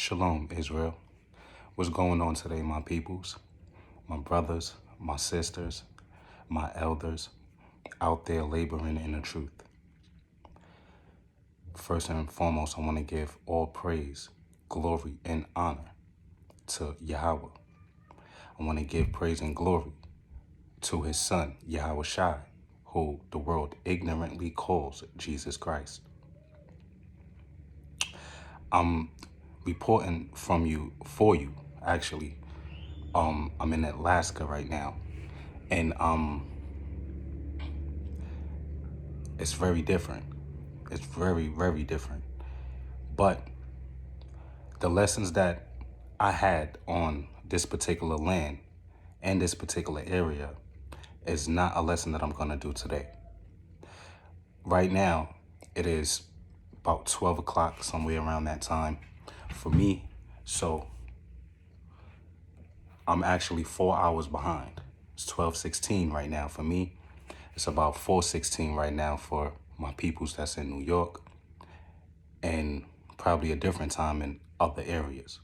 Shalom, Israel. What's going on today, my peoples, my brothers, my sisters, my elders out there laboring in the truth? First and foremost, I want to give all praise, glory, and honor to Yahweh. I want to give praise and glory to his son, Yahweh Shai, who the world ignorantly calls Jesus Christ. I'm reporting for you, actually. I'm in Alaska right now, and it's very different. It's very, very different. But the lessons that I had on this particular land and this particular area is not a lesson that I'm going to do today. Right now, it is about 12 o'clock, somewhere around that time for me. So I'm actually 4 hours behind. It's 12:16 right now for me. It's about 4:16 right now for my peoples that's in New York, and probably a different time in other areas.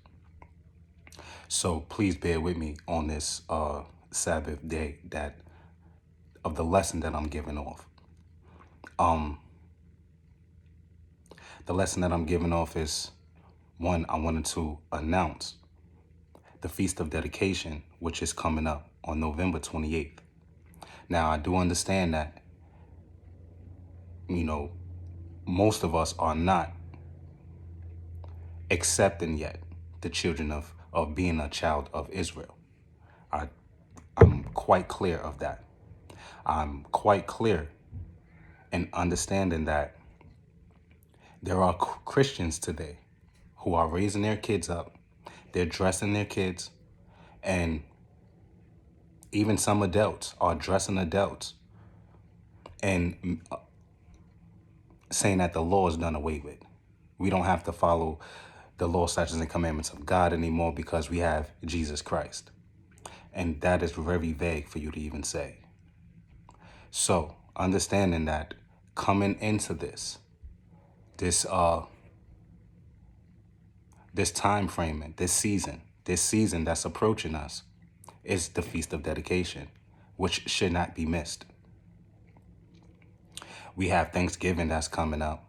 So please bear with me on this Sabbath day of the lesson that I'm giving off. The lesson that I'm giving off is one. I wanted to announce the Feast of Dedication, which is coming up on November 28th. Now, I do understand that, most of us are not accepting yet the children of being a child of Israel. I'm quite clear of that. I'm quite clear in understanding that there are Christians today who are raising their kids up. They're dressing their kids, and even some adults are dressing adults and saying that the law is done away with. We don't have to follow the law, statutes, and commandments of God anymore because we have Jesus Christ. And that is very vague for you to even say. So, understanding that coming into this time frame, and this season that's approaching us, is the Feast of Dedication, which should not be missed. We have Thanksgiving that's coming up.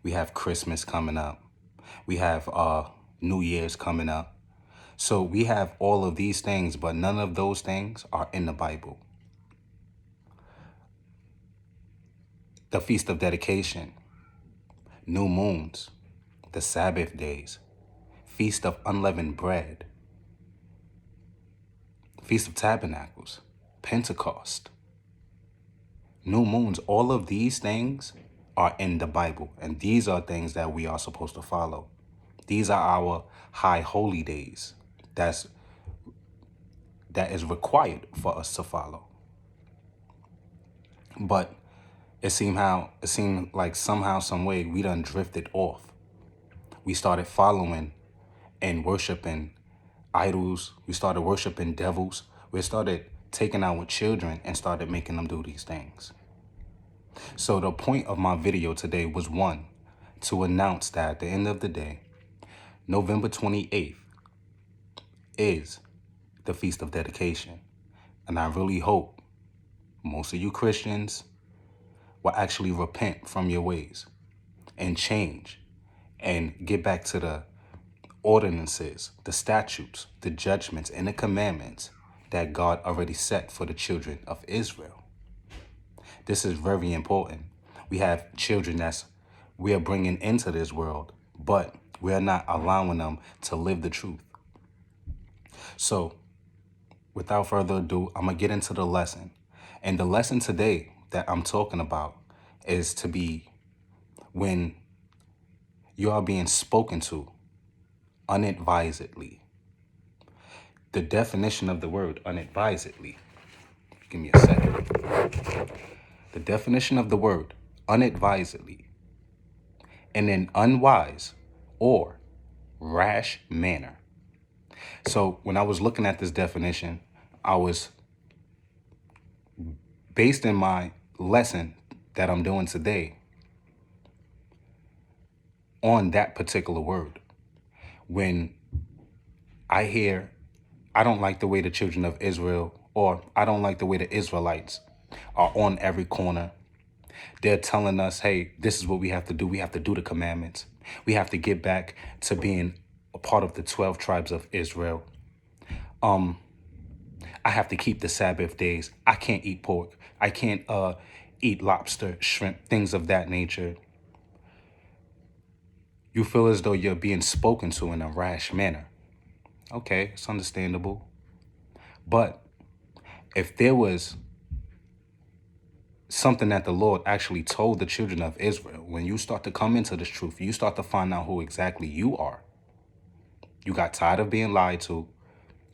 We have Christmas coming up. We have New Year's coming up. So we have all of these things, but none of those things are in the Bible. The Feast of Dedication, new moons, the Sabbath days, Feast of Unleavened Bread, Feast of Tabernacles, Pentecost, new moons, all of these things are in the Bible, and these are things that we are supposed to follow. These are our high holy days that is required for us to follow. But it seemed like somehow, some way, we done drifted off. We started following and worshiping idols. We started worshiping devils. We started taking our children and started making them do these things. So the point of my video today was, one, to announce that at the end of the day, November 28th is the Feast of Dedication. And I really hope most of you Christians will actually repent from your ways and change and get back to the ordinances, the statutes, the judgments, and the commandments that God already set for the children of Israel. This is very important. We have children we are bringing into this world, but we are not allowing them to live the truth. So, without further ado, I'm going to get into the lesson. And the lesson today that I'm talking about is to be when you are being spoken to unadvisedly. The definition of the word unadvisedly. Give me a second. The definition of the word unadvisedly: in an unwise or rash manner. So when I was looking at this definition, I was based in my lesson that I'm doing today on that particular word. when I hear, I don't like the way the children of Israel, or I don't like the way the Israelites are on every corner. They're telling us, hey, this is what we have to do. We have to do the commandments. We have to get back to being a part of the 12 tribes of Israel. I have to keep the Sabbath days. I can't eat pork. I can't eat lobster, shrimp, things of that nature. You feel as though you're being spoken to in a rash manner. Okay, it's understandable. But if there was something that the Lord actually told the children of Israel, when you start to come into this truth, you start to find out who exactly you are. You got tired of being lied to.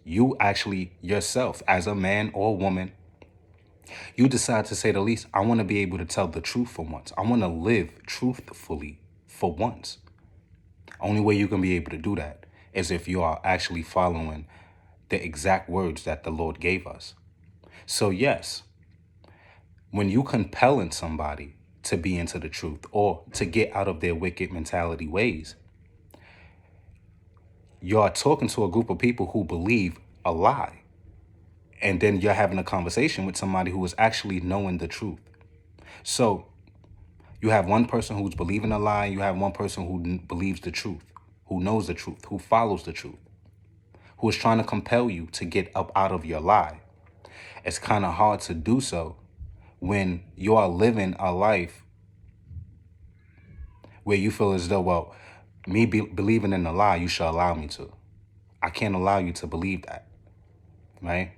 You actually yourself, as a man or woman, you decide to say the least, I want to be able to tell the truth for once. I want to live truthfully for once. Only way you can be able to do that is if you are actually following the exact words that the Lord gave us. So yes, when you compelling somebody to be into the truth or to get out of their wicked mentality ways, you are talking to a group of people who believe a lie. And then you're having a conversation with somebody who is actually knowing the truth. So you have one person who's believing a lie. You have one person who believes the truth, who knows the truth, who follows the truth, who is trying to compel you to get up out of your lie. It's kind of hard to do so when you are living a life where you feel as though, well, me believing in a lie, you shall allow me to. I can't allow you to believe that, right?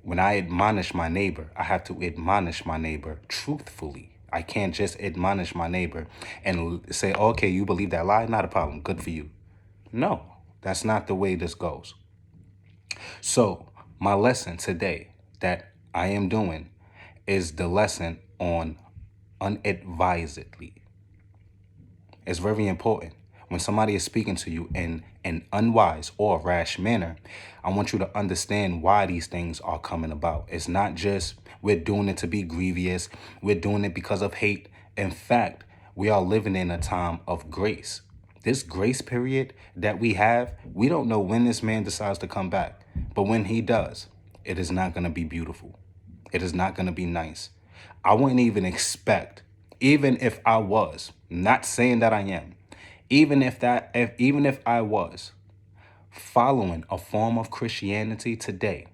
When I admonish my neighbor, I have to admonish my neighbor truthfully. I can't just admonish my neighbor and say, okay, you believe that lie? Not a problem. Good for you. No, that's not the way this goes. So my lesson today that I am doing is the lesson on unadvisedly. It's very important. When somebody is speaking to you in an unwise or rash manner, I want you to understand why these things are coming about. It's not just we're doing it to be grievous. We're doing it because of hate. In fact, we are living in a time of grace. This grace period that we have, we don't know when this man decides to come back. But when he does, it is not going to be beautiful. It is not going to be nice. I wouldn't even expect, even if I was, not saying that I am, even if I was following a form of Christianity today,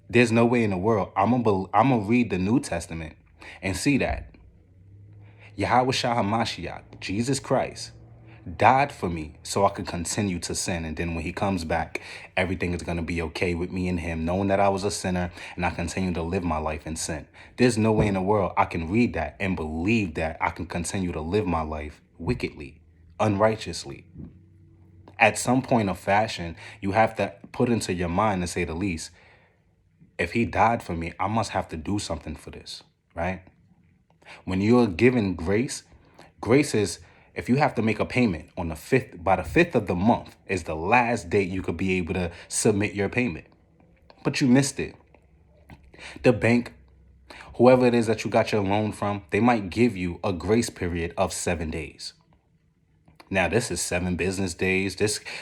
there's no way in the world I'm gonna read the New Testament and see that Yahweh Shah HaMashiach, Jesus Christ, died for me so I could continue to sin. And then when he comes back, everything is going to be okay with me and him, knowing that I was a sinner and I continue to live my life in sin. There's no way in the world I can read that and believe that I can continue to live my life wickedly, unrighteously. At some point of fashion, you have to put into your mind, to say the least, if he died for me, I must have to do something for this, right? When you're given grace, grace is if you have to make a payment on the 5th, by the 5th of the month is the last date you could be able to submit your payment. But you missed it. The bank, whoever it is that you got your loan from, they might give you a grace period of 7 days. Now, this is 7 business days.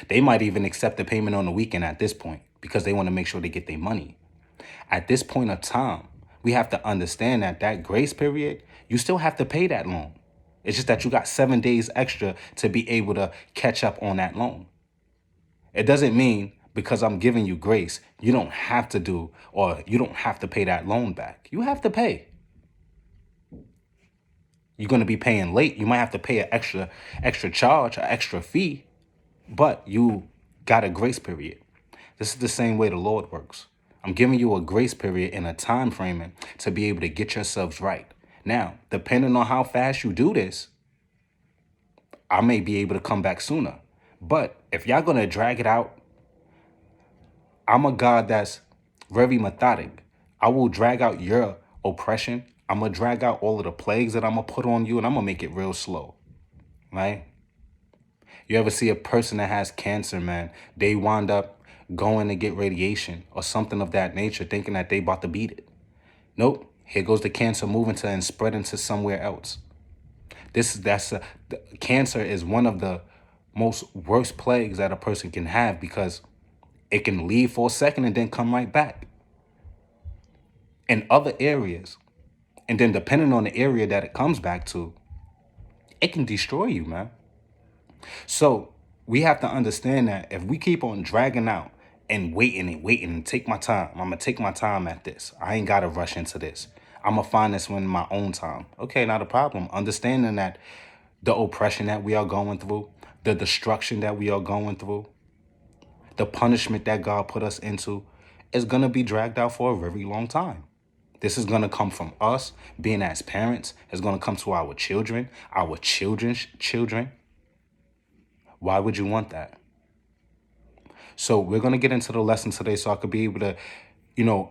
They might even accept the payment on the weekend at this point because they want to make sure they get their money. At this point of time, we have to understand that that grace period, you still have to pay that loan. It's just that you got 7 days extra to be able to catch up on that loan. It doesn't mean because I'm giving you grace, you don't have to do or you don't have to pay that loan back. You have to pay. You're going to be paying late. You might have to pay an extra charge, an extra fee, but you got a grace period. This is the same way the Lord works. I'm giving you a grace period and a time frame to be able to get yourselves right. Now, depending on how fast you do this, I may be able to come back sooner. But if y'all going to drag it out, I'm a God that's very methodic. I will drag out your oppression. I'm going to drag out all of the plagues that I'm going to put on you, and I'm going to make it real slow, right? You ever see a person that has cancer, man? They wind up going to get radiation or something of that nature, thinking that they about to beat it. Nope. Here goes the cancer moving to and spreading to somewhere else. Cancer is one of the most worst plagues that a person can have, because it can leave for a second and then come right back in other areas. And then depending on the area that it comes back to, it can destroy you, man. So we have to understand that if we keep on dragging out and waiting and take my time, I'm gonna take my time at this. I ain't gotta rush into this. I'm gonna find this one in my own time. Okay, not a problem. Understanding that the oppression that we are going through, the destruction that we are going through, the punishment that God put us into is gonna be dragged out for a very long time. This is going to come from us being as parents. It's going to come to our children, our children's children. Why would you want that? So we're going to get into the lesson today so I could be able to,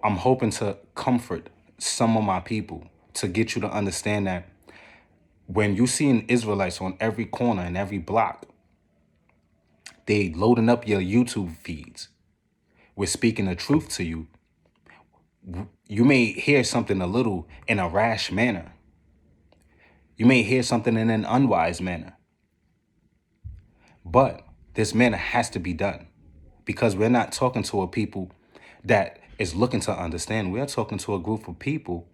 I'm hoping to comfort some of my people, to get you to understand that when you see an Israelites on every corner and every block, they loading up your YouTube feeds. We're speaking the truth to you. You may hear something a little in a rash manner. You may hear something in an unwise manner. But this manner has to be done, because we're not talking to a people that is looking to understand. We're talking to a group of people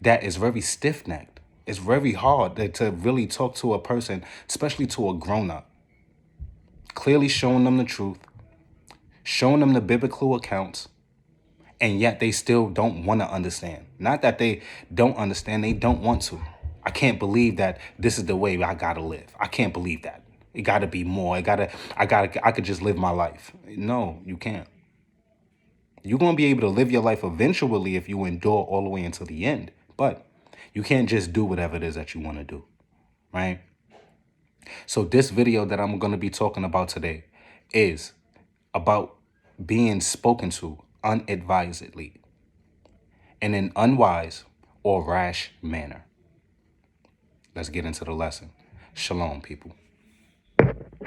that is very stiff-necked. It's very hard to really talk to a person, especially to a grown-up. Clearly showing them the truth, showing them the biblical accounts, and yet they still don't want to understand. Not that they don't understand, they don't want to. I can't believe that this is the way I gotta live. I can't believe that. It gotta be more. I could just live my life. No, you can't. You're gonna be able to live your life eventually if you endure all the way until the end. But you can't just do whatever it is that you want to do, right? So this video that I'm gonna be talking about today is about being spoken to unadvisedly in an unwise or rash manner. Let's get into the lesson. Shalom, people.